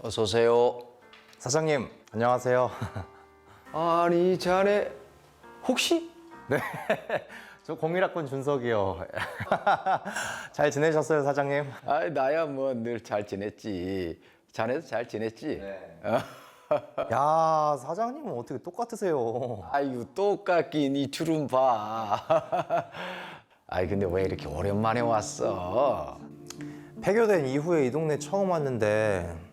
어서 오세요. 사장님, 안녕하세요. 아니, 자네 혹시? 네, 저 01학번 준석이요. 잘 지내셨어요, 사장님? 아, 나야 뭐 늘 잘 지냈지. 자네도 잘 지냈지? 네. 야, 사장님은 어떻게 똑같으세요? 아이고, 똑같긴 이 주름 봐. 아이, 근데 왜 이렇게 오랜만에 왔어? 폐교된 이후에 이 동네 처음 왔는데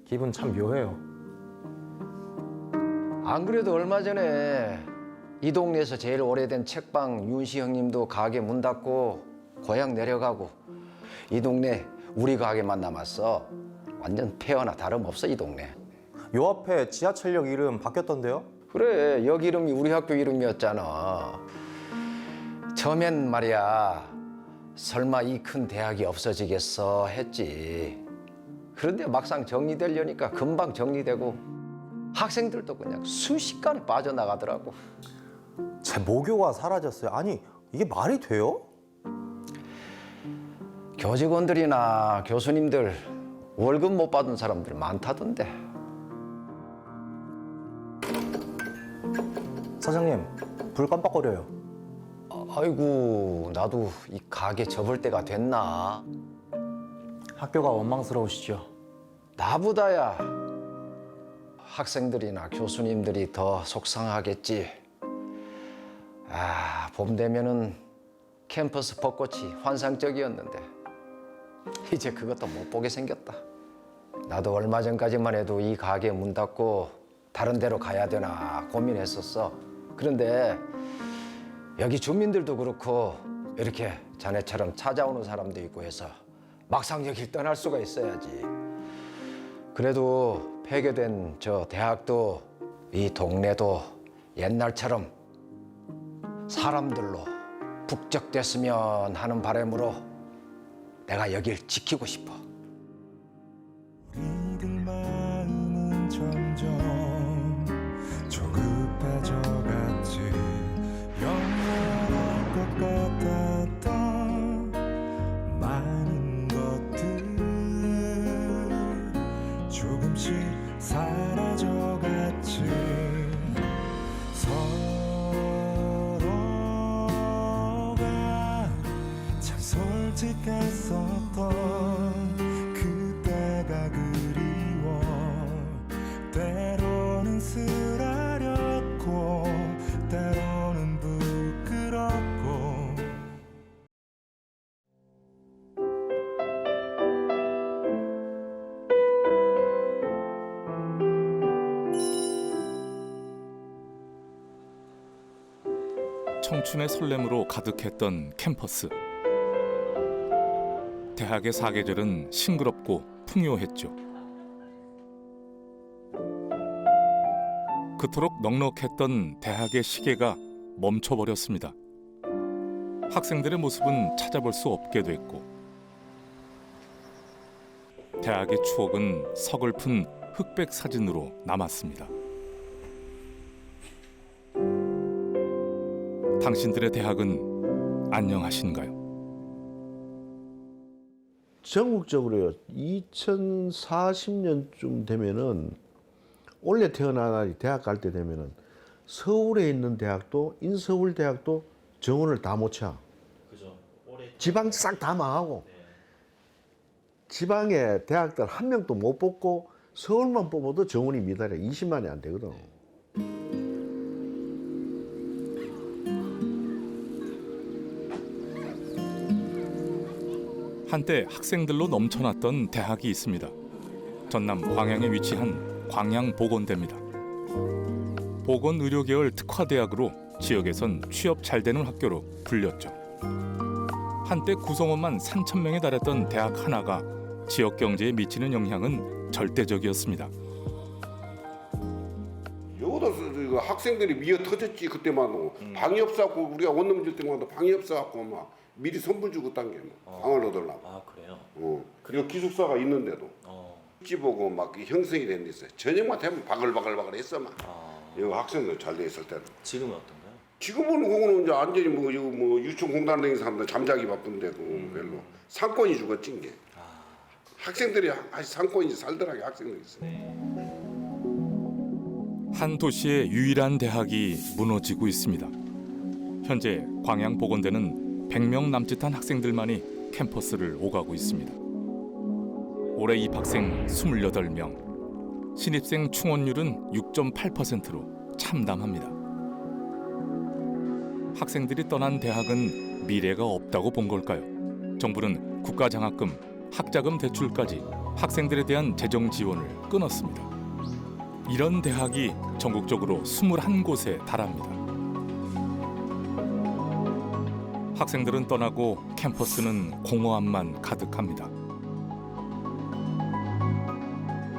기분 참 묘해요. 안 그래도 얼마 전에 이 동네에서 제일 오래된 책방 윤씨 형님도 가게 문 닫고 고향 내려가고 이 동네 우리 가게만 남았어. 완전 폐허나 다름없어, 이 동네. 요 앞에 지하철역 이름 바뀌었던데요? 그래, 여기 이름이 우리 학교 이름이었잖아. 처음엔 말이야, 설마 이 큰 대학이 없어지겠어 했지. 그런데 막상 정리되려니까 금방 정리되고 학생들도 그냥 순식간에 빠져나가더라고. 제 모교가 사라졌어요. 아니, 이게 말이 돼요? 교직원들이나 교수님들 월급 못 받은 사람들 많다던데. 사장님, 불 깜빡거려요. 아이고, 나도 이 가게 접을 때가 됐나? 학교가 원망스러우시죠? 나보다야 학생들이나 교수님들이 더 속상하겠지. 아, 봄 되면은 캠퍼스 벚꽃이 환상적이었는데 이제 그것도 못 보게 생겼다. 나도 얼마 전까지만 해도 이 가게 문 닫고 다른 데로 가야 되나 고민했었어. 그런데 여기 주민들도 그렇고 이렇게 자네처럼 찾아오는 사람도 있고 해서 막상 여길 떠날 수가 있어야지. 그래도 폐교된 저 대학도 이 동네도 옛날처럼 사람들로 북적댔으면 하는 바람으로 내가 여길 지키고 싶어. 우리들 마음은 점점 조급해져갔지. 영원할 것 같았던 많은 것들 조금씩 사라져갔지. 서로가 참 솔직했었던 그때가 그리워. 때로는 쓰라렸고 때로는 부끄럽고. 청춘의 설렘으로 가득했던 캠퍼스. 대학의 사계절은 싱그럽고 풍요했죠. 그토록 넉넉했던 대학의 시계가 멈춰버렸습니다. 학생들의 모습은 찾아볼 수 없게 됐고 대학의 추억은 서글픈 흑백 사진으로 남았습니다. 당신들의 대학은 안녕하신가요? 전국적으로요. 2040년쯤 되면은 원래 태어난 대학 갈 때 되면은 서울에 있는 대학도 인서울 대학도 정원을 다 못 차. 그죠. 올해 지방 싹 다 망하고 지방에 대학들 한 명도 못 뽑고 서울만 뽑아도 정원이 미달이야. 20만이 안 되거든. 한때 학생들로 넘쳐났던 대학이 있습니다. 전남 광양에 위치한 광양보건대입니다. 보건의료 계열 특화대학으로 지역에선 취업 잘 되는 학교로 불렸죠. 한때 구성원만 3,000명에 달했던 대학 하나가 지역 경제에 미치는 영향은 절대적이었습니다. 여기도 학생들이 미어 터졌지. 그때만 방이 없어갖고 우리가 원룸 줄 때마다 방이 없어갖고 막 미리 선불 주고 딴 게 방을 얻으려고. 아 그래요? 그리고 기숙사가 있는데도 집 보고 막 형성이 된 데 있어요. 저녁만 되면 바글바글 했어 막. 여기 학생들 잘 돼 있을 때는. 지금은 어떤가요? 지금은 그거는 이제 완전히 뭐 유치원 공단에 있는 사람들 잠자기 바쁜데도 별로 상권이 죽었지 게. 학생들이 아직 상권이 살더라고요. 학생들이 있어요. 한 도시의 유일한 대학이 무너지고 있습니다. 현재 광양보건대는 100명 남짓한 학생들만이 캠퍼스를 오가고 있습니다. 올해 입학생 28명, 신입생 충원율은 6.8%로 참담합니다. 학생들이 떠난 대학은 미래가 없다고 본 걸까요? 정부는 국가장학금, 학자금 대출까지 학생들에 대한 재정 지원을 끊었습니다. 이런 대학이 전국적으로 21곳에 달합니다. 학생들은 떠나고 캠퍼스는 공허함만 가득합니다.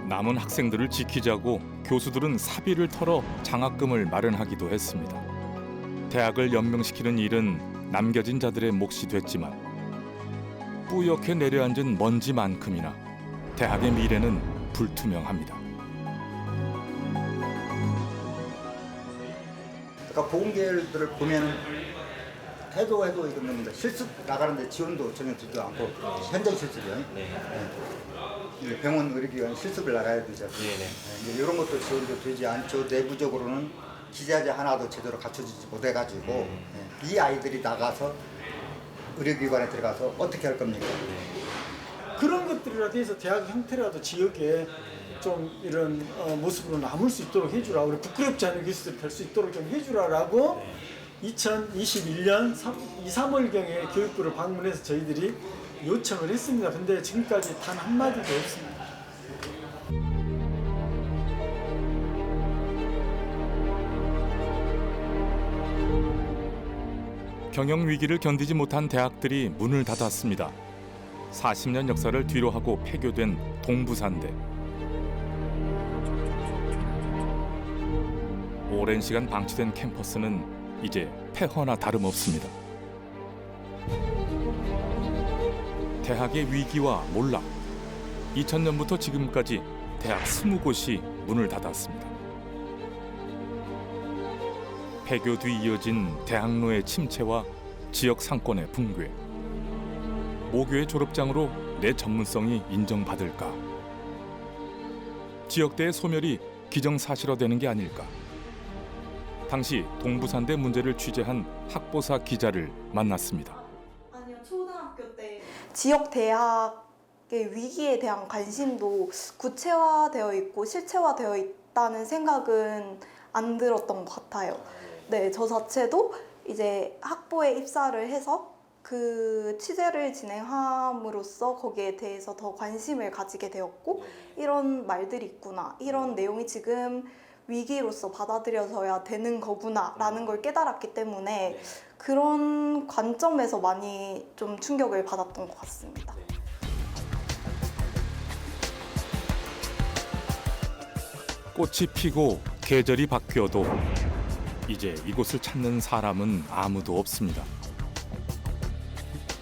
남은 학생들을 지키자고 교수들은 사비를 털어 장학금을 마련하기도 했습니다. 대학을 연명시키는 일은 남겨진 자들의 몫이 됐지만 뿌옇게 내려앉은 먼지만큼이나 대학의 미래는 불투명합니다. 그러니까 보건계열들을 보면 해도 이건 겁니다. 실습 나가는데 지원도 전혀 되지도 않고 현장 실습이요. 이제 병원 의료기관 실습을 나가야 되죠. 이제 이런 것도 지원도 되지 않죠. 내부적으로는 기자재 하나도 제대로 갖춰지지 못해가지고 이 아이들이 나가서 의료기관에 들어가서 어떻게 할 겁니까? 그런 것들이라도 해서 대학 형태라도 지역에 좀 이런 모습으로 남을 수 있도록 해주라. 우리 부끄럽지 않은 교수들이 될 수 있도록 좀 해주라라고 2021년 2, 3월경에 교육부를 방문해서 저희들이 요청을 했습니다. 근데 지금까지 단 한마디도 없습니다. 경영 위기를 견디지 못한 대학들이 문을 닫았습니다. 40년 역사를 뒤로하고 폐교된 동부산대. 오랜 시간 방치된 캠퍼스는 이제 폐허나 다름없습니다. 대학의 위기와 몰락. 2000년부터 지금까지 대학 20곳이 문을 닫았습니다. 폐교 뒤 이어진 대학로의 침체와 지역 상권의 붕괴. 모교의 졸업장으로 내 전문성이 인정받을까? 지역대의 소멸이 기정사실화되는 게 아닐까? 당시 동부산대 문제를 취재한 학보사 기자를 만났습니다. 아니요, 초등학교 때 지역 대학의 위기에 대한 관심도 구체화되어 있고 실체화되어 있다는 생각은 안 들었던 것 같아요. 네, 저 자체도 이제 학부에 입사를 해서 그 취재를 진행함으로써 거기에 대해서 더 관심을 가지게 되었고, 이런 말들이 있구나, 이런 내용이 지금 위기로서 받아들여져야 되는 거구나 라는 걸 깨달았기 때문에 그런 관점에서 많이 좀 충격을 받았던 것 같습니다. 꽃이 피고 계절이 바뀌어도 이제 이곳을 찾는 사람은 아무도 없습니다.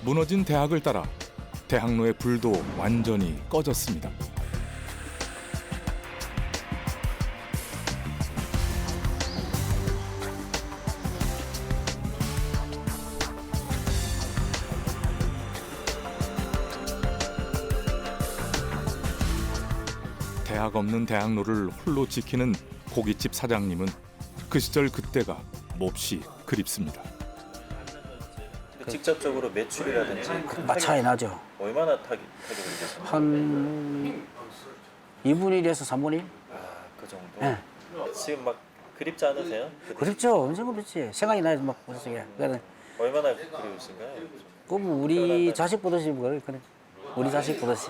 무너진 대학을 따라 대학로의 불도 완전히 꺼졌습니다. 대학 없는 대학로를 홀로 지키는 고깃집 사장님은 그 시절 그때가 몹시 그립습니다. 직접적으로 매출이라든지 차이 나죠. 얼마나 타격을 입으셨어요? 한 2분의 1에서 3분의 1? 그 정도? 네. 지금 막 그립지 않으세요? 그립죠. 언제 그렇지. 생각이 나요. 막 머릿속에. 얼마나 그리우신가요? 우리 자식 보듯이 그래. 우리 자식 보듯이.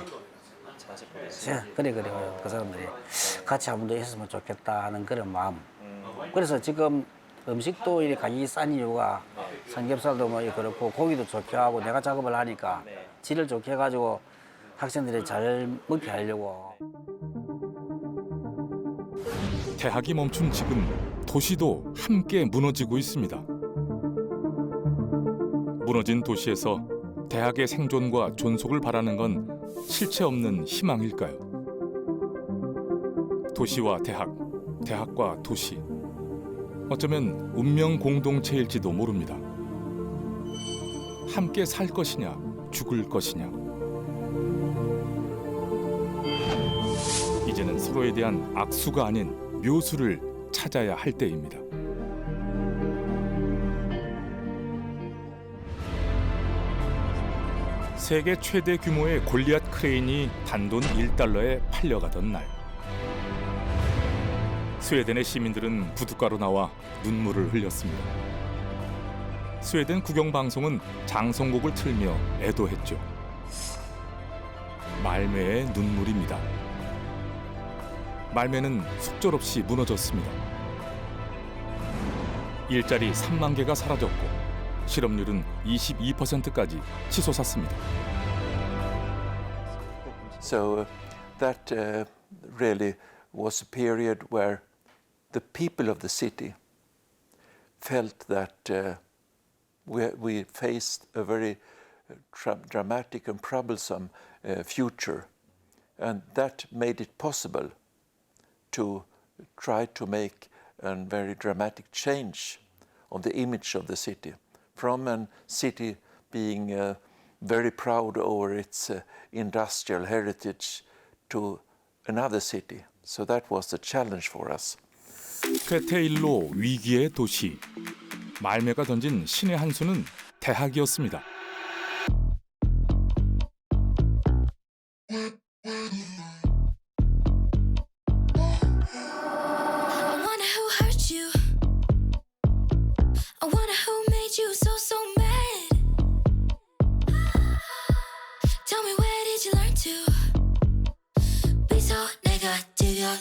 자식 보듯이? 그래. 그 사람들이 같이 한 번 더 있었으면 좋겠다 하는 그런 마음. 그래서 지금 음식도 이렇게 가격이 싼 이유가 삼겹살도 뭐 그렇고 고기도 좋게 하고 내가 작업을 하니까 질을 좋게 해가지고 학생들이 잘 먹게 하려고. 대학이 멈춘 지금 도시도 함께 무너지고 있습니다. 무너진 도시에서 대학의 생존과 존속을 바라는 건 실체 없는 희망일까요? 도시와 대학, 대학과 도시. 어쩌면 운명 공동체일지도 모릅니다. 함께 살 것이냐, 죽을 것이냐. 서로에 대한 악수가 아닌 묘수를 찾아야 할 때입니다. 세계 최대 규모의 골리앗 크레인이 단돈 1달러에 팔려가던 날, 스웨덴의 시민들은 부둣가로 나와 눈물을 흘렸습니다. 스웨덴 국영방송은 장성곡을 틀며 애도했죠. 말매의 눈물입니다. 말매는 속절없이 무너졌습니다. 일자리 3만 개가 사라졌고 실업률은 22%까지 치솟았습니다. So that really was a period where the people of the city felt that we faced a very dramatic and troublesome future, and that made it possible to try to make a very dramatic change of the image of the city, from a city being very proud over its industrial heritage to another city. So that was the challenge for us. 쾌테일로 위기의 도시. 말매가 던진 신의 한 수는 대학이었습니다.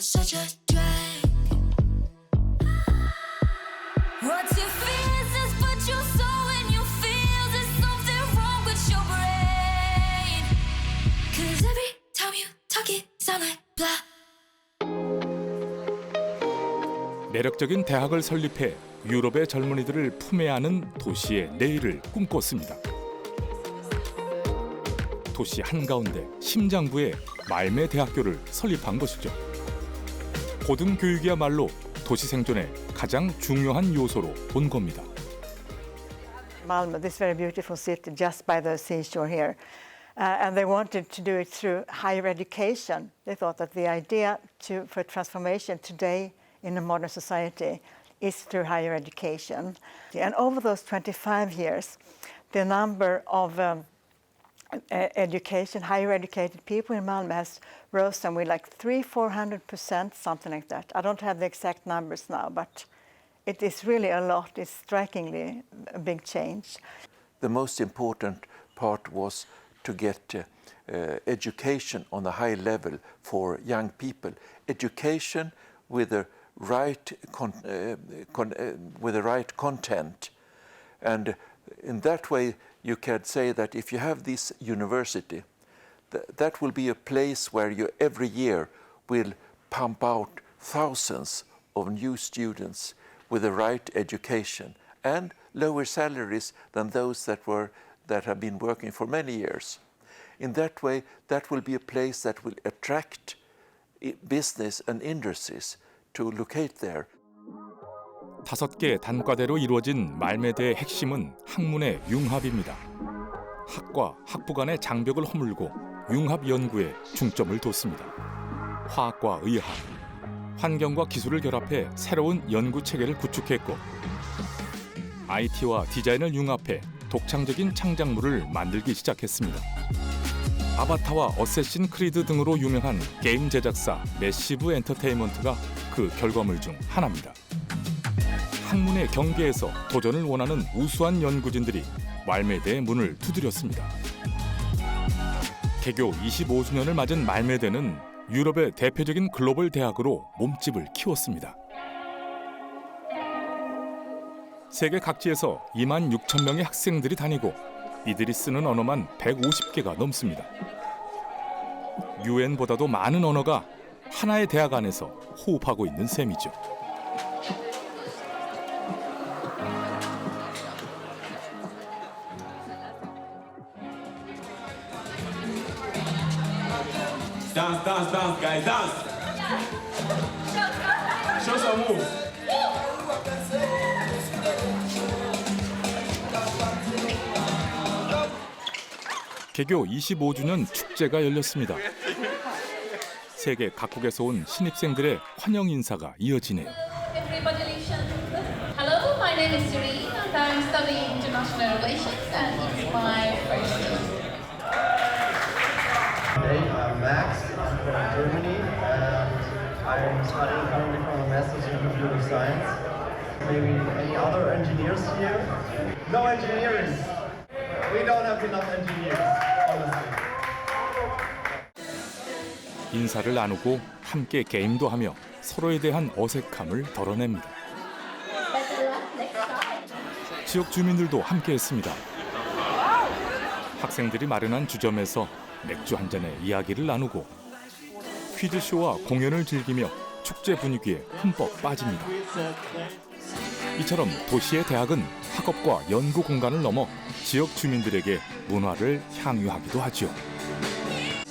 Such a drag. What's your business? But you saw when you feel there's something wrong with your brain. 'Cause every time you talk it sound like blah. 매력적인 대학을 설립해 유럽의 젊은이들을 품에 안은 도시의 내일을 꿈꿨습니다. 도시 한가운데 심장부에 말매 대학교를 설립한 것이죠. 고등교육이야말로 도시 생존의 가장 중요한 요소로 본 겁니다. Malmö, this very beautiful city just by the seashore here. And they wanted to do it through higher education. They thought that the idea for transformation today in a modern society is through higher education. And over those 25 years, the number of higher educated people in Malmö has risen with like 300-400%, something like that. I don't have the exact numbers now, but it is really a lot. It's strikingly a big change. The most important part was to get education on a high level for young people. Education with the right content, and in that way you can say that if you have this university, that will be a place where you every year will pump out thousands of new students with the right education and lower salaries than those that have been working for many years. In that way, that will be a place that will attract business and industries to locate there. 5개 단과대로 이루어진 말매대의 핵심은 학문의 융합입니다. 학과 학부 간의 장벽을 허물고 융합 연구에 중점을 뒀습니다. 화학과 의학, 환경과 기술을 결합해 새로운 연구 체계를 구축했고, IT와 디자인을 융합해 독창적인 창작물을 만들기 시작했습니다. 아바타와 어쌔신 크리드 등으로 유명한 게임 제작사 매시브 엔터테인먼트가 그 결과물 중 하나입니다. 학문의 경계에서 도전을 원하는 우수한 연구진들이 말매대의 문을 두드렸습니다. 개교 25주년을 맞은 말매대는 유럽의 대표적인 글로벌 대학으로 몸집을 키웠습니다. 세계 각지에서 26,000명의 학생들이 다니고 이들이 쓰는 언어만 150개가 넘습니다. 유엔보다도 많은 언어가 하나의 대학 안에서 호흡하고 있는 셈이죠. Dance, dance, dance, guys, dance. Show some moves. 개교 25주년 축제가 열렸습니다. 세계 각국에서 온 신입생들의 환영 인사가 이어지네요. Hello, my name is Serene and I'm studying international relations and it's my first year. Hey, I'm Max. I'm from Germany and I'm studying currently from a master's in computer science. Maybe any other engineers here? No engineers. We don't have enough engineers, honestly. 인사를 나누고 함께 게임도 하며 서로에 대한 어색함을 덜어냅니다. 지역 주민들도 함께했습니다. 학생들이 마련한 주점에서 맥주 한 잔에 이야기를 나누고 퀴즈쇼와 공연을 즐기며 축제 분위기에 흠뻑 빠집니다. 이처럼 도시의 대학은 학업과 연구 공간을 넘어 지역 주민들에게 문화를 향유하기도 하지요.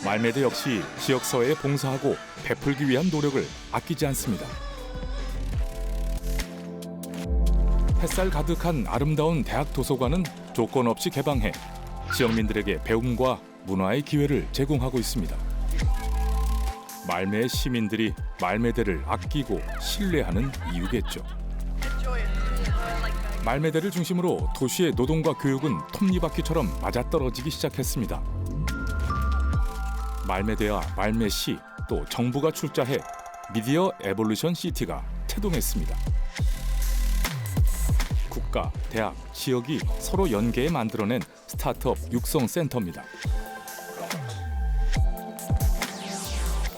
말매대 역시 지역사회에 봉사하고 베풀기 위한 노력을 아끼지 않습니다. 햇살 가득한 아름다운 대학 도서관은 조건 없이 개방해 지역민들에게 배움과 문화의 기회를 제공하고 있습니다. 말매의 시민들이 말매대를 아끼고 신뢰하는 이유겠죠. 말매대를 중심으로 도시의 노동과 교육은 톱니바퀴처럼 맞아떨어지기 시작했습니다. 말매대와 말매시 또 정부가 출자해 미디어 에볼루션 시티가 태동했습니다. 국가, 대학, 지역이 서로 연계해 만들어낸 스타트업 육성 센터입니다.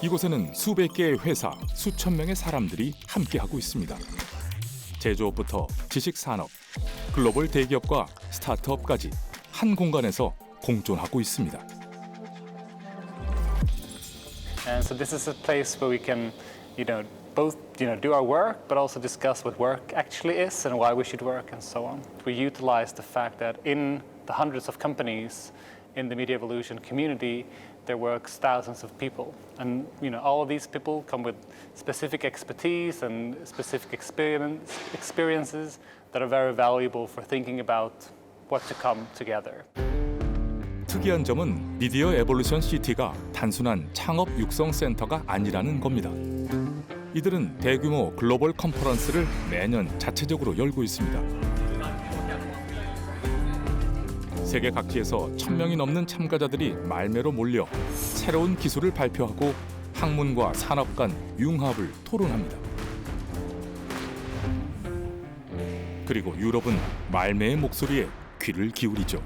이곳에는 수백 개의 회사, 수천 명의 사람들이 함께하고 있습니다. 제조업부터 지식산업, 글로벌 대기업과 스타트업까지 한 공간에서 공존하고 있습니다. And so this is a place where we can, both do our work, but also discuss what work actually is and why we should work and so on. We utilize the fact that in the hundreds of companies in the Media Evolution community, there works thousands of people. And all of these people come with specific expertise and specific experiences that are very valuable for thinking about what to come together. 특이한 점은 미디어 에볼루션 시티가 단순한 창업 육성 센터가 아니라는 겁니다. 이들은 대규모 글로벌 컨퍼런스를 매년 자체적으로 열고 있습니다. 세계 각지에서 1000명이 넘는 참가자들이 말매로 몰려 새로운 기술을 발표하고 학문과 산업 간 융합을 토론합니다. 그리고 유럽은 말매의 목소리에 귀를 기울이죠.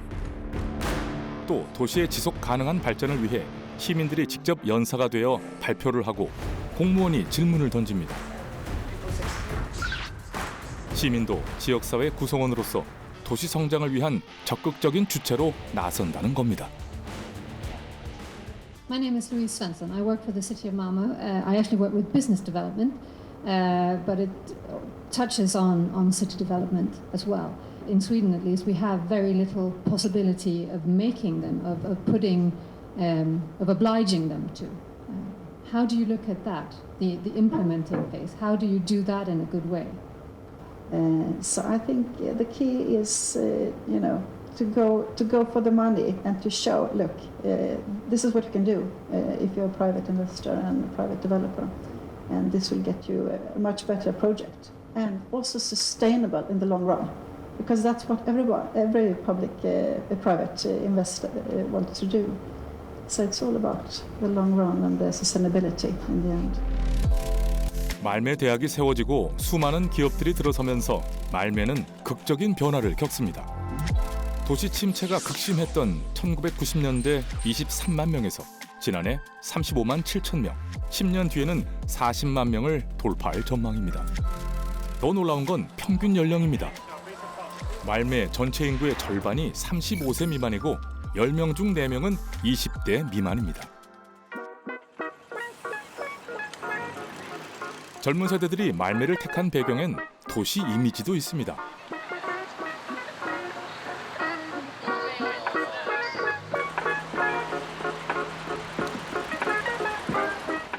또 도시의 지속 가능한 발전을 위해 시민들이 직접 연사가 되어 발표를 하고 공무원이 질문을 던집니다. 시민도 지역사회 구성원으로서 도시 성장을 위한 적극적인 주체로 나선다는 겁니다. My name is Louise Svensson. I work for the city of Malmö. I actually work with business development, but it touches on city development as well. In Sweden, at least, we have very little possibility of making them, of putting, of obliging them to. How do you look at that, the implementing phase? How do you do that in a good way? So I think the key is, to go for the money and to show, look, this is what you can do if you're a private investor and a private developer, and this will get you a much better project and also sustainable in the long run, because that's what every public, private investor wants to do. So it's all about the long run and the sustainability in the end. 말매 대학이 세워지고 수많은 기업들이 들어서면서 말매는 극적인 변화를 겪습니다. 도시 침체가 극심했던 1990년대 23만 명에서 지난해 35만 7천 명, 10년 뒤에는 40만 명을 돌파할 전망입니다. 더 놀라운 건 평균 연령입니다. 말매 전체 인구의 절반이 35세 미만이고 10명 중 4명은 20대 미만입니다. 젊은 세대들이 말매를 택한 배경엔 도시 이미지도 있습니다.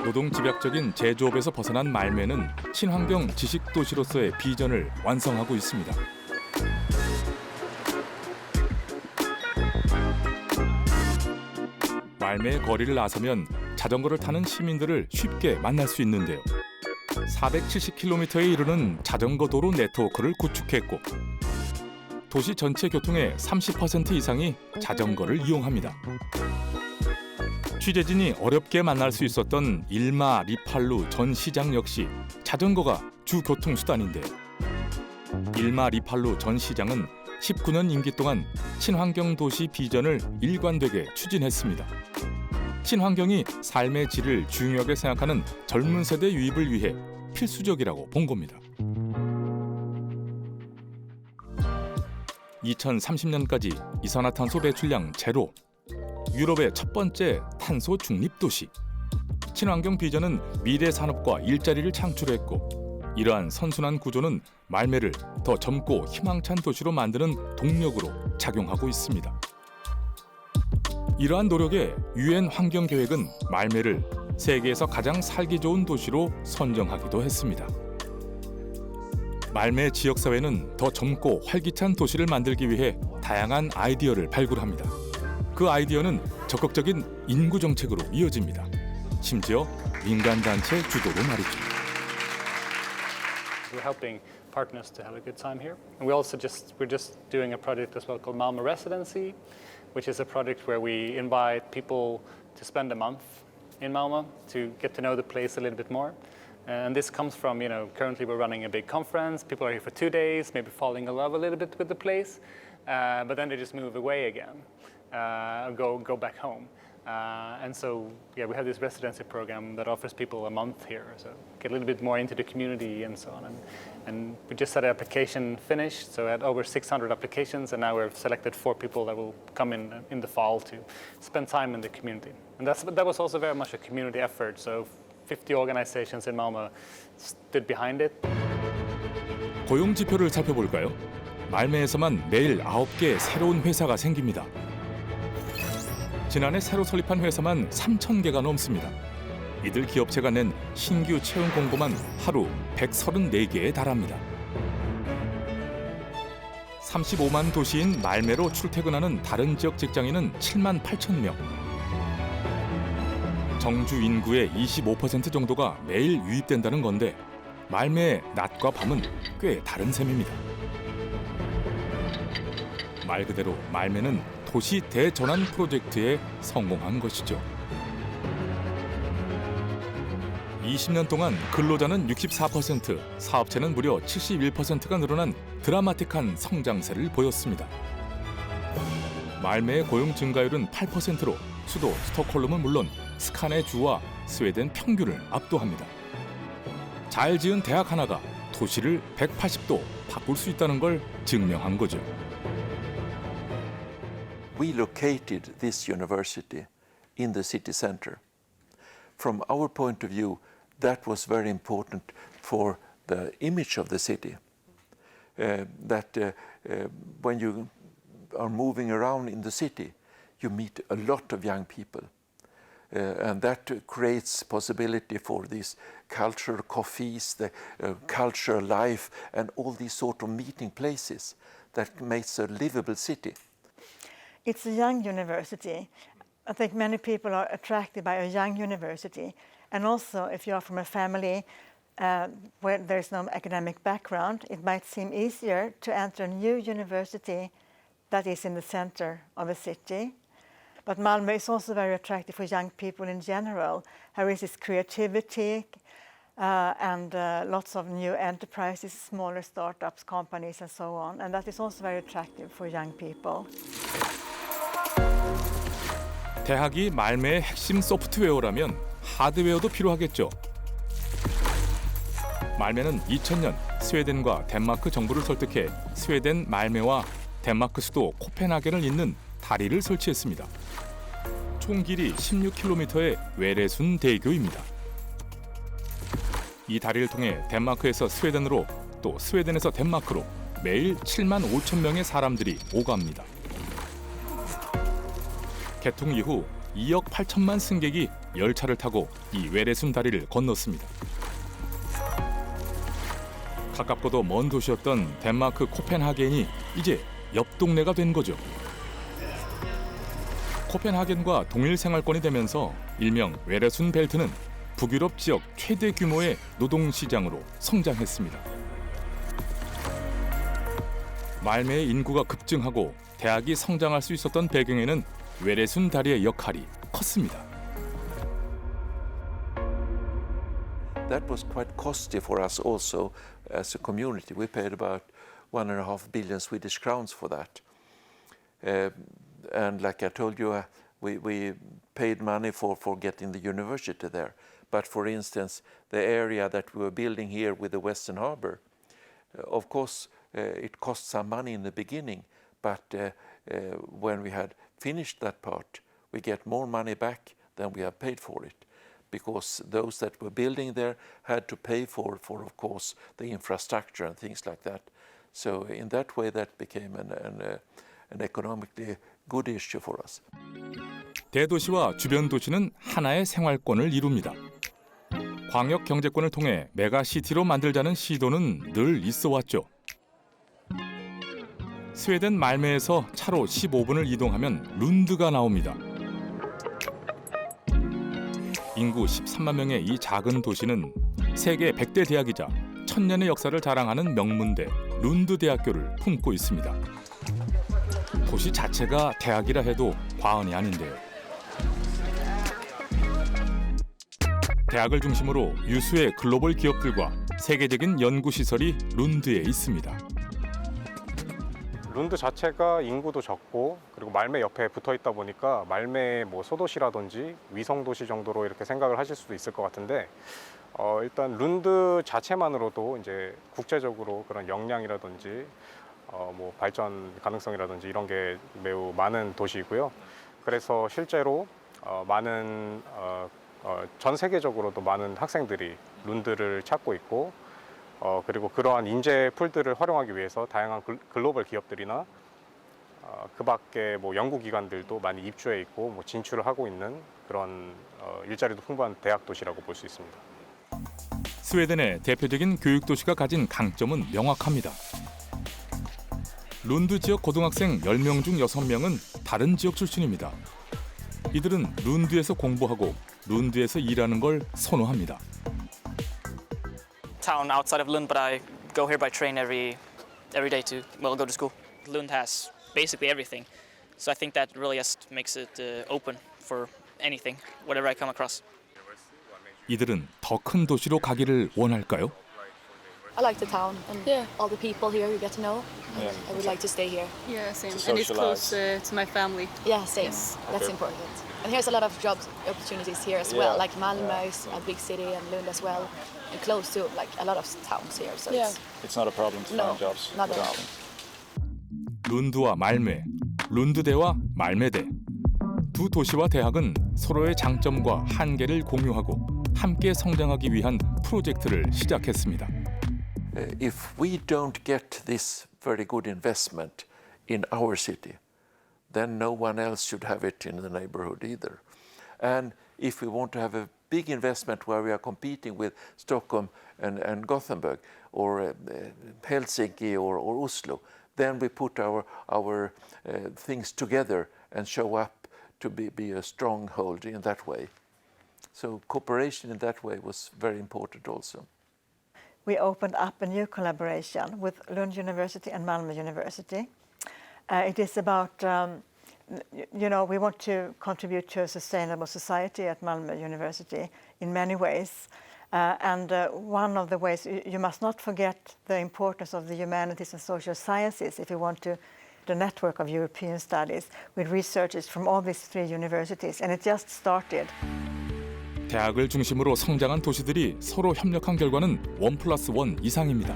노동 집약적인 제조업에서 벗어난 말매는 친환경 지식 도시로서의 비전을 완성하고 있습니다. 말매의 거리를 나서면 자전거를 타는 시민들을 쉽게 만날 수 있는데요. 470km에 이르는 자전거 도로 네트워크를 구축했고 도시 전체 교통의 30% 이상이 자전거를 이용합니다. 취재진이 어렵게 만날 수 있었던 일마 리팔루 전 시장 역시 자전거가 주 교통수단인데요. 일마 리팔루 전 시장은 19년 임기 동안 친환경 도시 비전을 일관되게 추진했습니다. 친환경이 삶의 질을 중요하게 생각하는 젊은 세대 유입을 위해 필수적이라고 본 겁니다. 2030년까지 이산화탄소 배출량 제로, 유럽의 첫 번째 탄소 중립 도시. 친환경 비전은 미래 산업과 일자리를 창출했고 이러한 선순환 구조는 말매를 더 젊고 희망찬 도시로 만드는 동력으로 작용하고 있습니다. 이러한 노력에 유엔 환경계획은 말매를 세계에서 가장 살기 좋은 도시로 선정하기도 했습니다. 말매 지역사회는 더 젊고 활기찬 도시를 만들기 위해 다양한 아이디어를 발굴합니다. 그 아이디어는 적극적인 인구 정책으로 이어집니다. 심지어 민간단체 주도로 말이죠. We're helping partners to have a good time here. And we're just doing a project as well called Malmö Residency, which is a project where we invite people to spend a month in Malmö to get to know the place a little bit more. And this comes from, currently we're running a big conference. People are here for 2 days, maybe falling in love a little bit with the place, but then they just move away again, go back home. And so, we have this residency program that offers people a month here, so get a little bit more into the community and so on. And we just had an application finished, so we had over 600 applications, and now we've selected 4 people that will come in the fall to spend time in the community. And that was also very much a community effort, so 50 organizations in Malmö stood behind it. 고용 지표를 살펴볼까요? 말매에서만 매일 9개 새로운 회사가 생깁니다. 지난해 새로 설립한 회사만 3,000개가 넘습니다. 이들 기업체가 낸 신규 채용 공고만 하루 134개에 달합니다. 35만 도시인 말매로 출퇴근하는 다른 지역 직장인은 7만 8천 명. 정주 인구의 25% 정도가 매일 유입된다는 건데 말매의 낮과 밤은 꽤 다른 셈입니다. 말 그대로 말매는 도시 대전환 프로젝트에 성공한 것이죠. 20년 동안 근로자는 64%, 사업체는 무려 71%가 늘어난 드라마틱한 성장세를 보였습니다. 말매의 고용 증가율은 8%로 수도 스톡홀름은 물론 스칸의 주와 스웨덴 평균을 압도합니다. 잘 지은 대학 하나가 도시를 180도 바꿀 수 있다는 걸 증명한 거죠. We located this university in the city center. From our point of view, that was very important for the image of the city. When you are moving around in the city, you meet a lot of young people. And that creates possibility for these cultural coffees, the cultural life, and all these sort of meeting places that makes a livable city. It's a young university. I think many people are attracted by a young university. And also, if you are from a family where there's no academic background, it might seem easier to enter a new university that is in the center of a city. But Malmö is also very attractive for young people in general. There is this creativity and lots of new enterprises, smaller startups, companies, and so on. And that is also very attractive for young people. 대학이 말매의 핵심 소프트웨어라면 하드웨어도 필요하겠죠. 말매는 2000년 스웨덴과 덴마크 정부를 설득해 스웨덴 말매와 덴마크 수도 코펜하겐을 잇는 다리를 설치했습니다. 총 길이 16km의 외래순 대교입니다. 이 다리를 통해 덴마크에서 스웨덴으로 또 스웨덴에서 덴마크로 매일 7만 5천 명의 사람들이 오갑니다. 개통 이후 2억 8천만 승객이 열차를 타고 이 외래순 다리를 건넜습니다. 가깝고도 먼 도시였던 덴마크 코펜하겐이 이제 옆 동네가 된 거죠. 코펜하겐과 동일 생활권이 되면서 일명 외래순 벨트는 북유럽 지역 최대 규모의 노동시장으로 성장했습니다. 말매의 인구가 급증하고 대학이 성장할 수 있었던 배경에는 외래순 다리의 역할이 컸습니다. That was quite costly for us also as a community. We paid about 1.5 billion Swedish crowns for that. And like I told you, we paid money for getting the university there. But for instance, the area that we were building here with the Western Harbour, of course, it cost some money in the beginning, but when we had finished that part, we get more money back than we have paid for it, because those that were building there had to pay for of course, the infrastructure and things like that. So in that way, that became an economically good issue for us. 대도시와 주변 도시는 하나의 생활권을 이룹니다. 광역 경제권을 통해 메가시티로 만들자는 시도는 늘 있어 왔죠. 스웨덴 말메에서 차로 15분을 이동하면 룬드가 나옵니다. 인구 13만 명의 이 작은 도시는 세계 100대 대학이자 1000년의 역사를 자랑하는 명문대 룬드 대학교를 품고 있습니다. 도시 자체가 대학이라 해도 과언이 아닌데요. 대학을 중심으로 유수의 글로벌 기업들과 세계적인 연구시설이 룬드에 있습니다. 룬드 자체가 인구도 적고 그리고 말메 옆에 붙어 있다 보니까 말메 뭐 소도시라든지 위성 도시 정도로 이렇게 생각을 하실 수도 있을 것 같은데 일단 룬드 자체만으로도 이제 국제적으로 그런 역량이라든지 뭐 발전 가능성이라든지 이런 게 매우 많은 도시이고요. 그래서 실제로 많은 전 세계적으로도 많은 학생들이 룬드를 찾고 있고 그리고 그러한 인재 풀들을 활용하기 위해서 다양한 글로벌 기업들이나 그 밖에 뭐 연구기관들도 많이 입주해 있고 뭐 진출을 하고 있는 그런 일자리도 풍부한 대학 도시라고 볼 수 있습니다. 스웨덴의 대표적인 교육 도시가 가진 강점은 명확합니다. 룬드 지역 고등학생 10명 중 6명은 다른 지역 출신입니다. 이들은 룬드에서 공부하고 룬드에서 일하는 걸 선호합니다. Town outside of Lund, but I go here by train every day to go to school. Lund has basically everything, so I think that really just makes it open for anything, whatever I come across. 이들은 더 큰 도시로 가기를 원할까요? I like the town and all the people here you get to know. Yeah. I would like to stay here. Yeah, same. And it's close to my family. Yeah, same. Yes. That's Okay. important. And here's a lot of job opportunities here as well. Like Malmö is a big city and Lund as well, and close to like a lot of towns here. So It's not a problem to No, find jobs. not at all. 룬드와 말메, 룬드대와 말메대. 두 도시와 대학은 서로의 장점과 한계를 공유하고 함께 성장하기 위한 프로젝트를 시작했습니다. If we don't get this very good investment in our city, then no one else should have it in the neighborhood either. And if we want to have a big investment where we are competing with Stockholm and Gothenburg or Helsinki or Oslo, then we put our things together and show up to be a stronghold in that way. So cooperation in that way was very important also. We opened up a new collaboration with Lund University and Malmö University. It is about, we want to contribute to a sustainable society at Malmö University in many ways. And one of the ways, you must not forget the importance of the humanities and social sciences if you want to the network of European studies with researchers from all these three universities. And it just started. 대학을 중심으로 성장한 도시들이 서로 협력한 결과는 1+1 이상입니다.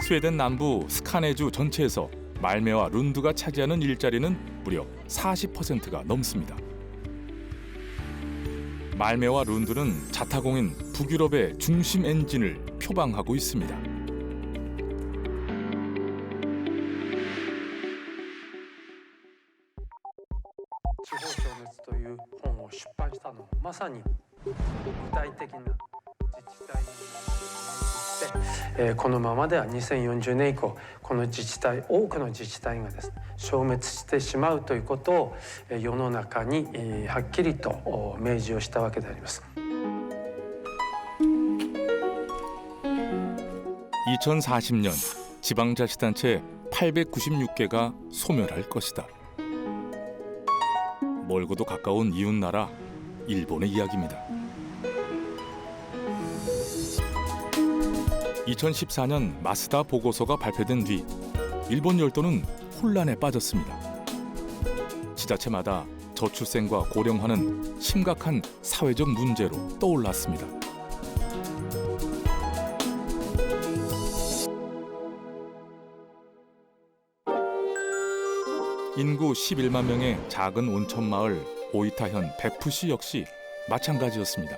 스웨덴 남부 스카네주 전체에서 말메와 룬드가 차지하는 일자리는 무려 40%가 넘습니다. 말메와 룬드는 자타공인 북유럽의 중심 엔진을 표방하고 있습니다. 에このままでは2040年以降この自治体多くの自治体がですね消滅してしまうということを世の中にはっきりと明示をしたわけであります。 2040년 지방자치단체 896개가 소멸할 것이다. 멀고도 가까운 이웃나라 일본의 이야기입니다. 2014년 마스다 보고서가 발표된 뒤 일본 열도는 혼란에 빠졌습니다. 지자체마다 저출생과 고령화는 심각한 사회적 문제로 떠올랐습니다. 인구 11만 명의 작은 온천 마을 오이타현 베푸시 역시 마찬가지였습니다.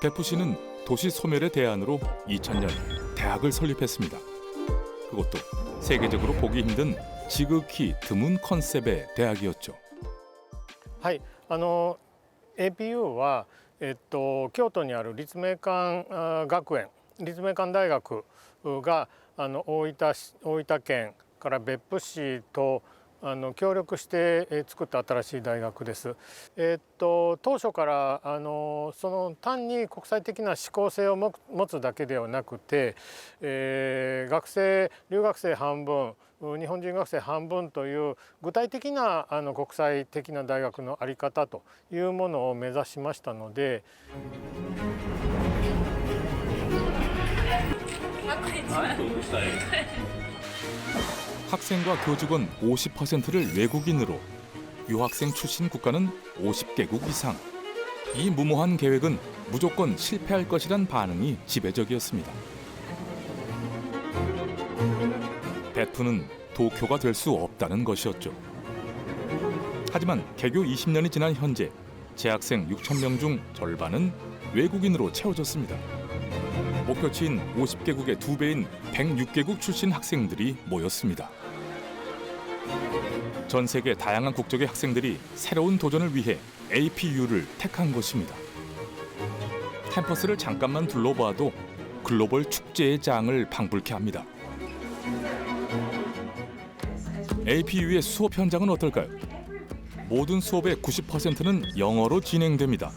베푸시는 도시 소멸의 대안으로 2000년 대학을 설립했습니다. 그것도 세계적으로 보기 힘든 지극히 드문 컨셉의 대학이었죠. はい、APU は京都にある立命館学園、立命館大学が大分県から別府市と協力して作った新しい大学です。当初からその単に国際的な指向性を持つだけではなくて、留学生半分、日本人学生半分という具体的な国際的な大学の在り方というものを目指しましたので。 학생과 교직원 50%를 외국인으로, 유학생 출신 국가는 50개국 이상. 이 무모한 계획은 무조건 실패할 것이란 반응이 지배적이었습니다. 베푸는 도쿄가 될 수 없다는 것이었죠. 하지만 개교 20년이 지난 현재 재학생 6,000명 중 절반은 외국인으로 채워졌습니다. 목표치인 50개국의 2배인 106개국 출신 학생들이 모였습니다. 전 세계 다양한 국적의 학생들이 새로운 도전을 위해 APU를 택한 것입니다. 캠퍼스를 잠깐만 둘러봐도 글로벌 축제의 장을 방불케 합니다. APU의 수업 현장은 어떨까요? 모든 수업의 90%는 영어로 진행됩니다.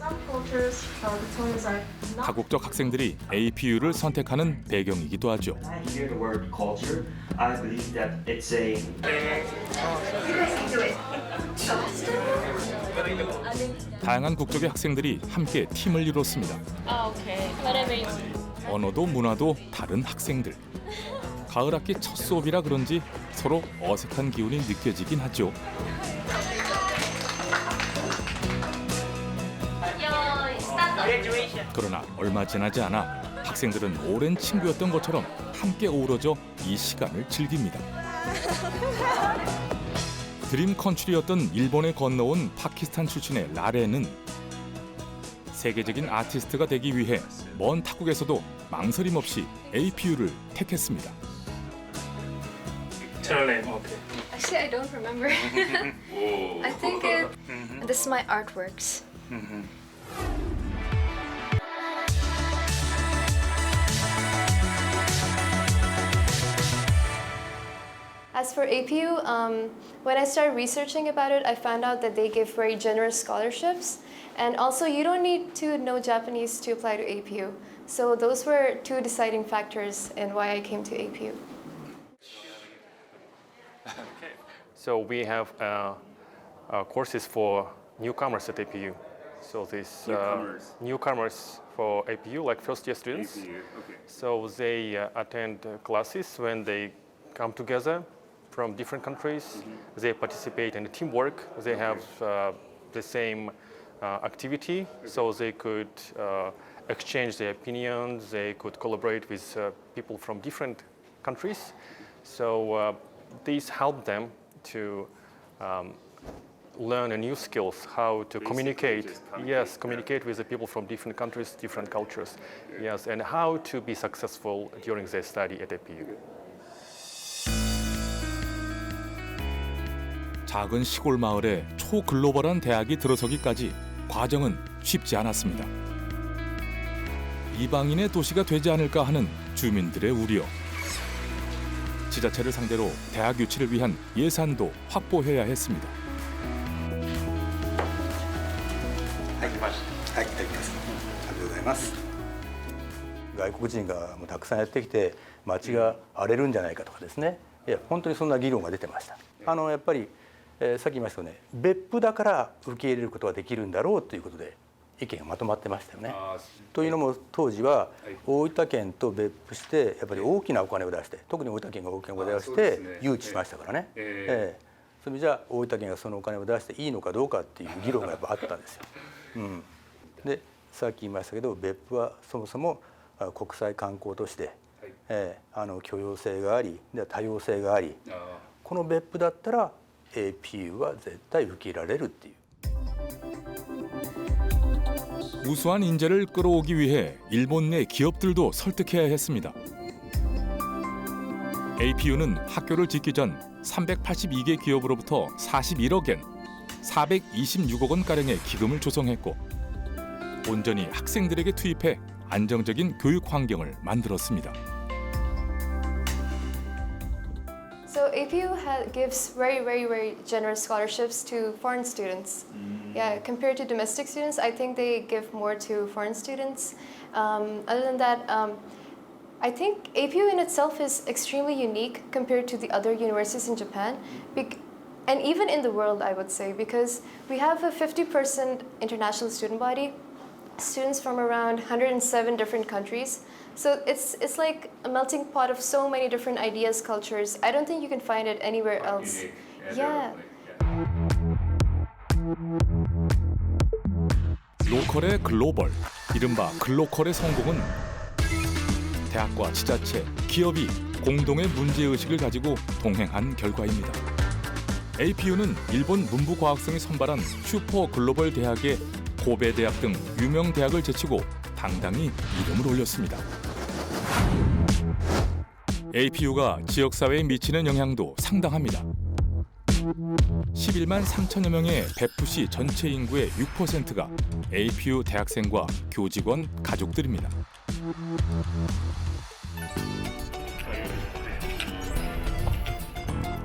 다국적 학생들이 APU를 선택하는 배경이기도 하죠. 다양한 국적의 학생들이 함께 팀을 이뤘습니다. 언어도 문화도 다른 학생들. 가을 학기 첫 수업이라 그런지 서로 어색한 기운이 느껴지긴 하죠. 그러나 얼마 지나지 않아 학생들은 오랜 친구였던 것처럼 함께 어우러져 이 시간을 즐깁니다. 드림 컨트리였던 일본에 건너온 파키스탄 출신의 라레는 세계적인 아티스트가 되기 위해 먼 타국에서도 망설임 없이 APU를 택했습니다. Actually, I don't remember. I think this is my artworks. As for APU, when I started researching about it, I found out that they give very generous scholarships. And also, you don't need to know Japanese to apply to APU. So those were two deciding factors in why I came to APU. So we have courses for newcomers at APU. So these newcomers for APU, like first-year students. So they attend classes when they come together from different countries. They participate in teamwork. They have the same activity, so they could exchange their opinions. They could collaborate with people from different countries. So these help them to learn new skills, how to communicate. Yes, communicate with the people from different countries, different cultures. Yes, and how to be successful during their study at APU. 작은 시골 마을에 초글로벌한 대학이 들어서기까지 과정은 쉽지 않았습니다. 이방인의 도시가 되지 않을까 하는 주민들의 우려. 지자체를 상대로 대학 유치를 위한 예산도 확보해야 했습니다. はい、来ました。はい、いただきます。ありがとうございます。外国人がもうたくさんやってきて街が荒れるんじゃないかとかですね。いや本当にそんな議論が出てました。やっぱり、さっき言いましたよね。別府だから受け入れることができるんだろうということで意見がまとまってましたよね。というのも当時は大分県と別府してやっぱり大きなお金を出して、特に大分県が大きなお金を出して誘致しましたからね。それじゃあ大分県がそのお金を出していいのかどうかっていう議論がやっぱあったんですよ。でさっき言いましたけど別府はそもそも国際観光都市で、許容性があり多様性があり、この別府だったら APU は絶対受け入れられるっていう。 우수한 인재를 끌어오기 위해 일본 내 기업들도 설득해야 했습니다. APU는 학교를 짓기 전 382개 기업으로부터 41억 엔, 426억 원가량의 기금을 조성했고 온전히 학생들에게 투입해 안정적인 교육 환경을 만들었습니다. So APU gives very generous scholarships to foreign students. Yeah, compared to domestic students, I think they give more to foreign students. Other than that, I think APU in itself is extremely unique compared to the other universities in Japan, and even in the world, I would say, because we have a 50% international student body, students from around 107 different countries. So it's like a melting pot of so many different ideas, cultures. I don't think you can find it anywhere else. Yeah. 로컬의 글로벌, 이른바 글로컬의 성공은 대학과 지자체, 기업이 공동의 문제의식을 가지고 동행한 결과입니다. APU는 일본 문부과학성이 선발한 슈퍼 글로벌 대학의 고베 대학 등 유명 대학을 제치고 당당히 이름을 올렸습니다. APU가 지역사회에 미치는 영향도 상당합니다. 11만 3천여 명의別府시 전체 인구의 6%가 APU 대학생과 교직원, 가족들입니다.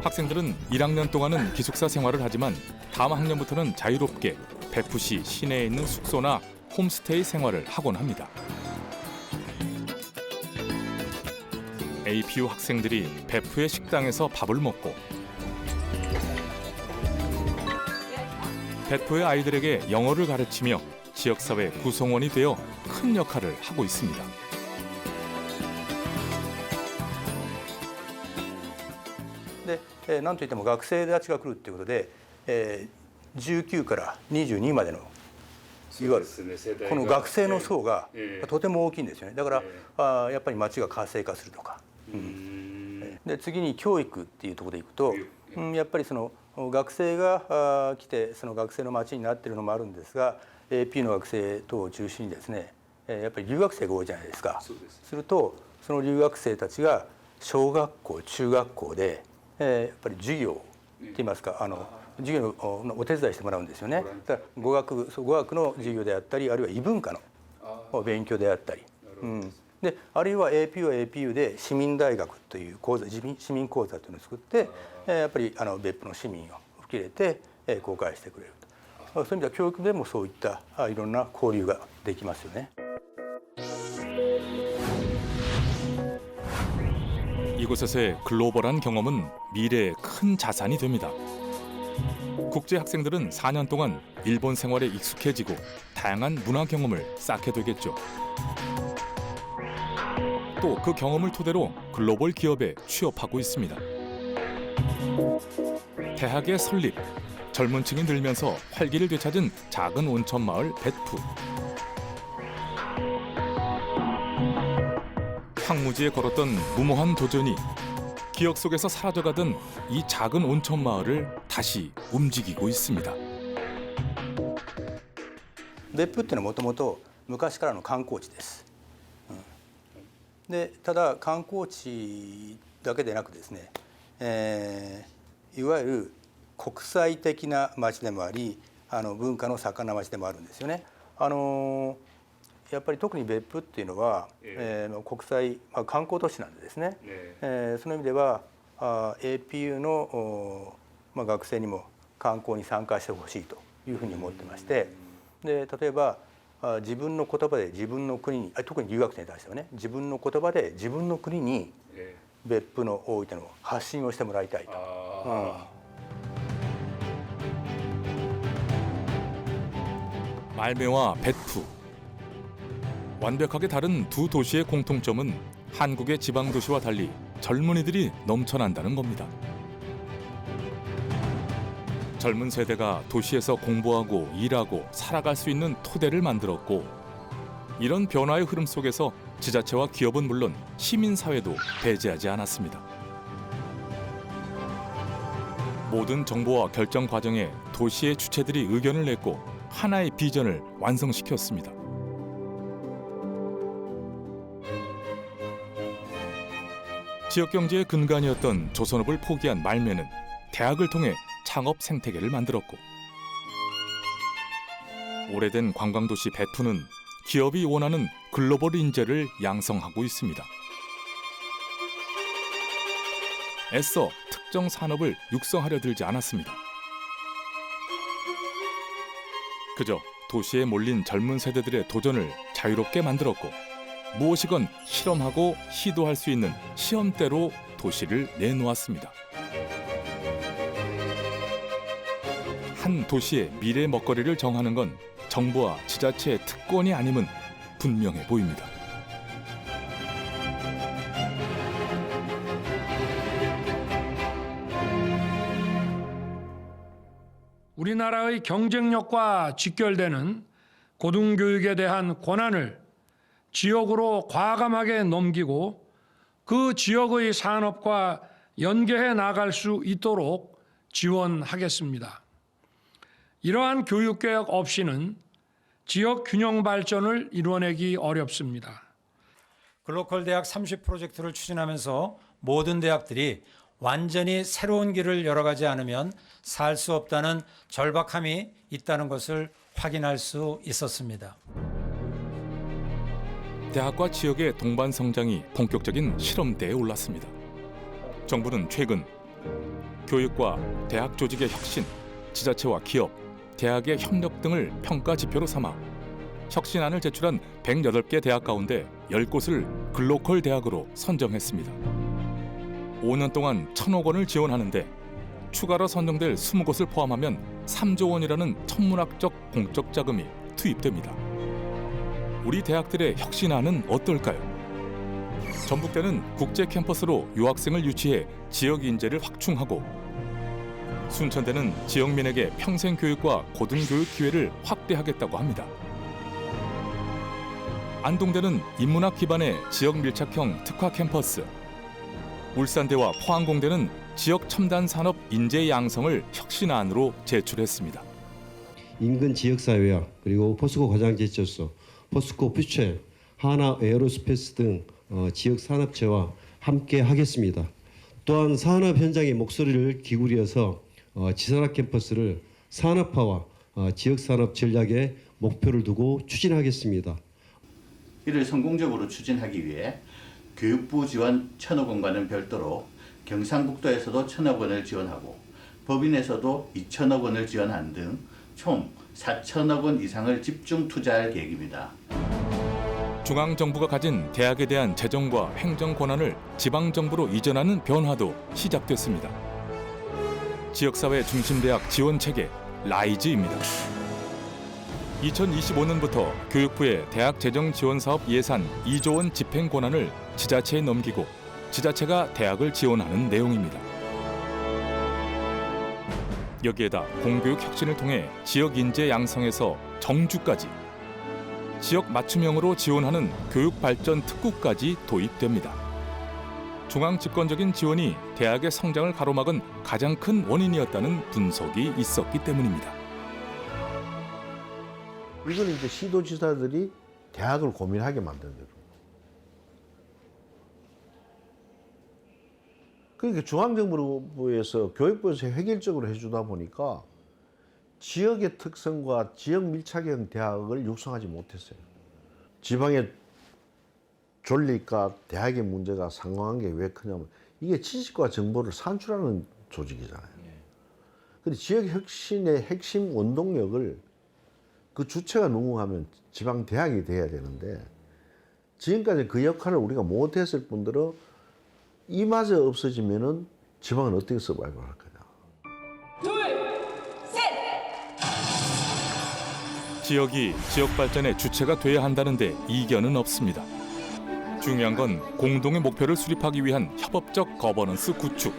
학생들은 1학년 동안은 기숙사 생활을 하지만 다음 학년부터는 자유롭게別府시 시내에 있는 숙소나 홈스테이 생활을 하곤 합니다. APU 학생들이別府의 식당에서 밥을 먹고別府의 아이들에게 영어를 가르치며 지역사회 구성원이 되어 큰 역할을 하고 있습니다. 네, なんといっても学生たちが来るということで、19から22までのいわゆるこの学生の層がとても大きいんですよね。だからやっぱり町が活性化するとか、で次に教育っていうところでいくと、やっぱりその学生が来てその学生の町になっているのもあるんですが、 AP の学生等を中心にですね、やっぱり留学生が多いじゃないですか。するとその留学生たちが小学校中学校でやっぱり授業って言いますか、授業のお手伝いしてもらうんですよね。だから語学の授業であったり、あるいは異文化の勉強であったり、であるいは APU は APU で市民大学という講座、市民講座というのを作って、やっぱり別府の市民を受け入れて公開してくれると。そういう意味では教育でもそういったいろんな交流ができますよね。 이곳에서의 글로벌한 경험은 미래의 큰 자산이 됩니다. 국제 학생들은 4년 동안 일본 생활에 익숙해지고 다양한 문화 경험을 쌓게 되겠죠. 또 그 경험을 토대로 글로벌 기업에 취업하고 있습니다. 대학의 설립, 젊은 층이 늘면서 활기를 되찾은 작은 온천 마을別府. 황무지에 걸었던 무모한 도전이 기억 속에서 사라져가던 이 작은 온천 마을을 다시 움직이고 있습니다. 別府っていうのはもともと昔からの観光地です。でただ観光地だけでなくですね、いわゆる国際的な町でもあり、文化の盛んな町でもあるんですよね。やっぱり特に別府っていうのは、国際、観光都市なんでですね、その意味では APU の学生にも観光に参加してほしいというふうに思ってまして、で例えば自分の言葉で自分の国に、特に留学生に対してはね、自分の言葉で自分の国に別府の大分の発信をしてもらいたいと。 말매와 배프. 완벽하게 다른 두 도시의 공통점은 한국의 지방 도시와 달리 젊은이들이 넘쳐난다는 겁니다. 젊은 세대가 도시에서 공부하고 일하고 살아갈 수 있는 토대를 만들었고, 이런 변화의 흐름 속에서 지자체와 기업은 물론 시민사회도 배제하지 않았습니다. 모든 정보와 결정 과정에 도시의 주체들이 의견을 냈고 하나의 비전을 완성시켰습니다. 지역 경제의 근간이었던 조선업을 포기한 말매는 대학을 통해 창업 생태계를 만들었고, 오래된 관광도시 배프는 기업이 원하는 글로벌 인재를 양성하고 있습니다. 애써 특정 산업을 육성하려 들지 않았습니다. 그저 도시에 몰린 젊은 세대들의 도전을 자유롭게 만들었고, 무엇이건 실험하고 시도할 수 있는 시험대로 도시를 내놓았습니다. 한 도시의 미래 먹거리를 정하는 건 정부와 지자체의 특권이 아님은 분명해 보입니다. 우리나라의 경쟁력과 직결되는 고등교육에 대한 권한을 지역으로 과감하게 넘기고 그 지역의 산업과 연계해 나갈 수 있도록 지원하겠습니다. 이러한 교육개혁 없이는 지역 균형 발전을 이뤄내기 어렵습니다. 글로컬 대학 30 프로젝트를 추진하면서 모든 대학들이 완전히 새로운 길을 열어가지 않으면 살 수 없다는 절박함이 있다는 것을 확인할 수 있었습니다. 대학과 지역의 동반 성장이 본격적인 실험대에 올랐습니다. 정부는 최근 교육과 대학 조직의 혁신, 지자체와 기업, 대학의 협력 등을 평가 지표로 삼아 혁신안을 제출한 108개 대학 가운데 10곳을 글로컬 대학으로 선정했습니다. 5년 동안 1,000억 원을 지원하는데 추가로 선정될 20곳을 포함하면 3조 원이라는 천문학적 공적 자금이 투입됩니다. 우리 대학들의 혁신안은 어떨까요? 전북대는 국제 캠퍼스로 유학생을 유치해 지역 인재를 확충하고, 순천대는 지역민에게 평생 교육과 고등교육 기회를 확대하겠다고 합니다. 안동대는 인문학 기반의 지역 밀착형 특화 캠퍼스, 울산대와 포항공대는 지역 첨단 산업 인재 양성을 혁신안으로 제출했습니다. 인근 지역사회와 그리고 포스코 과장제철소, 포스코 퓨처, 하나 에어로스페이스 등 지역 산업체와 함께 하겠습니다. 또한 산업 현장의 목소리를 기울여서 지산학 캠퍼스를 산업화와 지역 산업 전략에 목표를 두고 추진하겠습니다. 이를 성공적으로 추진하기 위해 교육부 지원 1,000억 원과는 별도로 경상북도에서도 1,000억 원을 지원하고 법인에서도 2,000억 원을 지원한 등 총 4,000억 원 이상을 집중 투자할 계획입니다. 중앙정부가 가진 대학에 대한 재정과 행정 권한을 지방정부로 이전하는 변화도 시작됐습니다. 지역사회 중심대학 지원체계 라이즈입니다. 2025년부터 교육부의 대학 재정 지원 사업 예산 2조 원 집행 권한을 지자체에 넘기고 지자체가 대학을 지원하는 내용입니다. 여기에다 공교육 혁신을 통해 지역 인재 양성에서 정주까지, 지역 맞춤형으로 지원하는 교육 발전 특구까지 도입됩니다. 중앙 집권적인 지원이 대학의 성장을 가로막은 가장 큰 원인이었다는 분석이 있었기 때문입니다. 이건 이제 시도지사들이 대학을 고민하게 만드는 거죠. 그러니까 중앙정부에서 교육부에서 획일적으로 해주다 보니까 지역의 특성과 지역 밀착형 대학을 육성하지 못했어요. 지방의 존립과 대학의 문제가 상응한 게 왜 크냐면 이게 지식과 정보를 산출하는 조직이잖아요. 근데 지역 혁신의 핵심 원동력을 그 주체가 누구 하면 지방 대학이 돼야 되는데 지금까지 그 역할을 우리가 못했을 뿐더러 이마저 없어지면은 지방은 어떻게 서바이벌 할 거냐. 지역이 지역 발전의 주체가 돼야 한다는데 이견은 없습니다. 중요한 건 공동의 목표를 수립하기 위한 협업적 거버넌스 구축.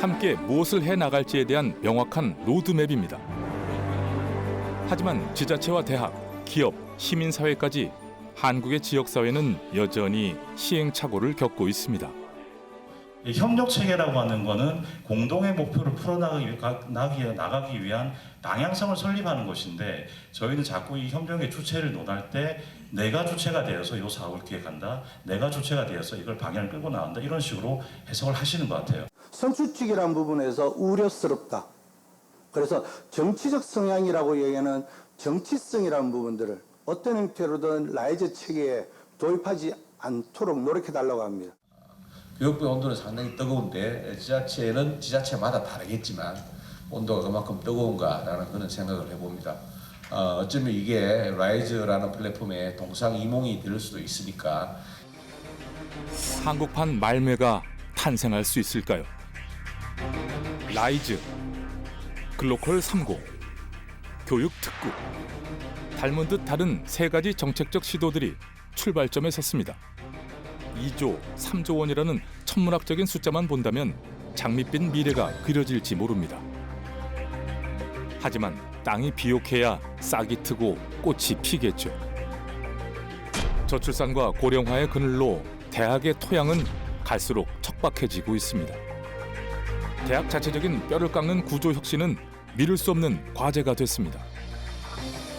함께 무엇을 해나갈지에 대한 명확한 로드맵입니다. 하지만 지자체와 대학, 기업, 시민사회까지 한국의 지역사회는 여전히 시행착오를 겪고 있습니다. 협력체계라고 하는 것은 공동의 목표를 풀어나가기 위한 방향성을 설립하는 것인데 저희는 자꾸 이 협력의 주체를 논할 때 내가 주체가 되어서 이 사업을 기획한다. 내가 주체가 되어서 이걸 방향을 끌고 나간다. 이런 식으로 해석을 하시는 것 같아요. 선출직이라는 부분에서 우려스럽다. 그래서 정치적 성향이라고 얘기하는 정치성이라는 부분들을 어떤 형태로든 라이즈 체계에 도입하지 않도록 노력해달라고 합니다. 교육부의 온도는 상당히 뜨거운데 지자체는 지자체마다 다르겠지만 온도가 그만큼 뜨거운가라는 그런 생각을 해봅니다. 어쩌면 이게 라이즈라는 플랫폼의 동상이몽이 될 수도 있으니까. 한국판 말매가 탄생할 수 있을까요? 라이즈, 글로컬 3고, 교육 특구. 닮은 듯 다른 세 가지 정책적 시도들이 출발점에 섰습니다. 2조, 3조 원이라는 천문학적인 숫자만 본다면 장밋빛 미래가 그려질지 모릅니다. 하지만 땅이 비옥해야 싹이 트고 꽃이 피겠죠. 저출산과 고령화의 그늘로 대학의 토양은 갈수록 척박해지고 있습니다. 대학 자체적인 뼈를 깎는 구조 혁신은 미룰 수 없는 과제가 됐습니다.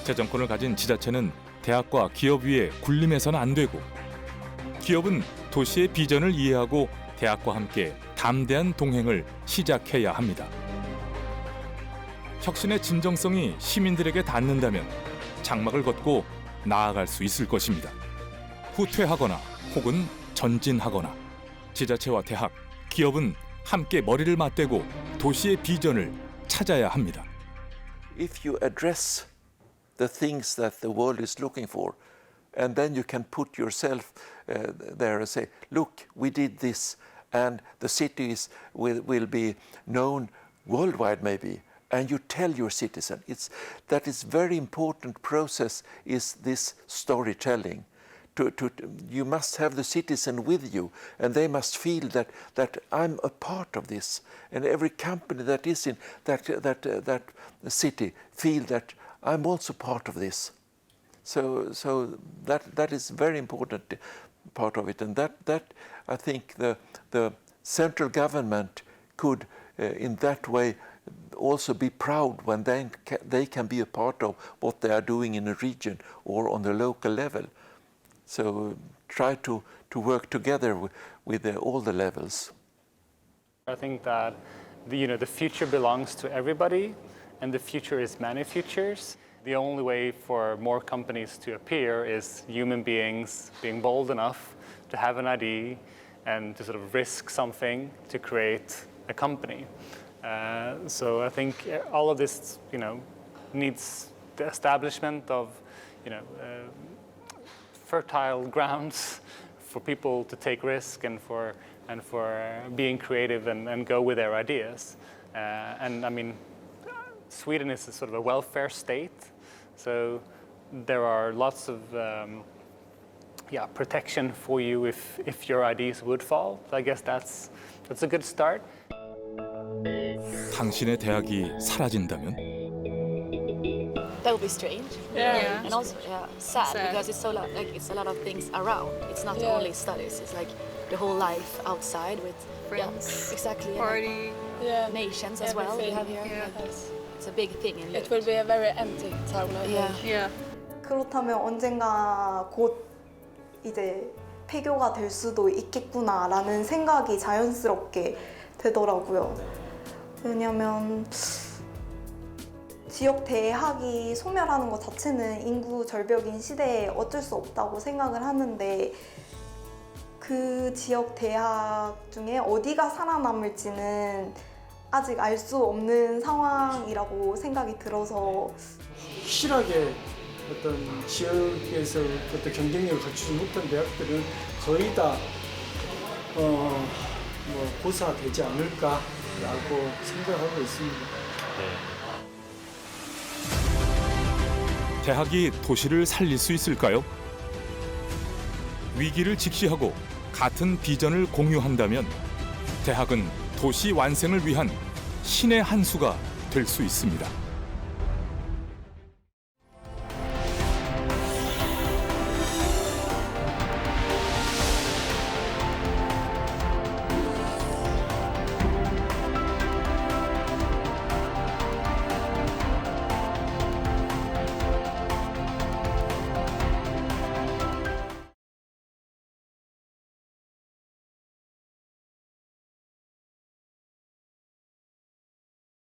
재정권을 가진 지자체는 대학과 기업 위에 군림해서는 안 되고 기업은 도시의 비전을 이해하고 대학과 함께 담대한 동행을 시작해야 합니다. 혁신의 진정성이 시민들에게 닿는다면 장막을 걷고 나아갈 수 있을 것입니다. 후퇴하거나 혹은 전진하거나 지자체와 대학, 기업은 함께 머리를 맞대고 도시의 비전을 찾아야 합니다. If you address the things that the world is looking for, and then you can put yourself there and say, look, we did this, and the cities will be known worldwide maybe, and you tell your citizen. That is very important process is this storytelling. You must have the citizen with you, and they must feel that I'm a part of this, and every company that is in that city feel that I'm also part of this. So that is very important part of it, and that I think the central government could in that way also be proud when they can be a part of what they are doing in a region or on the local level. So try to work together with all the levels. I think that the future belongs to everybody, and the future is many futures. The only way for more companies to appear is human beings being bold enough to have an idea and to sort of risk something to create a company. So I think all of this, needs the establishment of, fertile grounds for people to take risk and for being creative and go with their ideas. And I mean, Sweden is a sort of a welfare state, so there are lots of protection for you if your ideas would fall. So I guess that's a good start. 당신의 대학이 사라진다면? That would be strange. Yeah. And also sad because it's it's a lot of things around. It's not only studies. It's like the whole life outside with Friends, exactly. party, nations as well. We have here. Yeah. It's a big thing in It will be a very empty town. Yeah. 그렇다면 언젠가 곧 이제 폐교가 될 수도 있겠구나라는 생각이 자연스럽게 되더라고요. 왜냐면 지역 대학이 소멸하는 것 자체는 인구 절벽인 시대에 어쩔 수 없다고 생각을 하는데 그 그 지역 대학 중에 어디가 살아남을지는 아직 알 수 없는 상황이라고 생각이 들어서 확실하게 어떤 지역에서 어떤 경쟁력을 갖추지 못한 대학들은 거의 다 고사되지 않을까라고 생각하고 있습니다. 대학이 도시를 살릴 수 있을까요? 위기를 직시하고 같은 비전을 공유한다면 대학은 도시 완성을 위한 신의 한 수가 될 수 있습니다.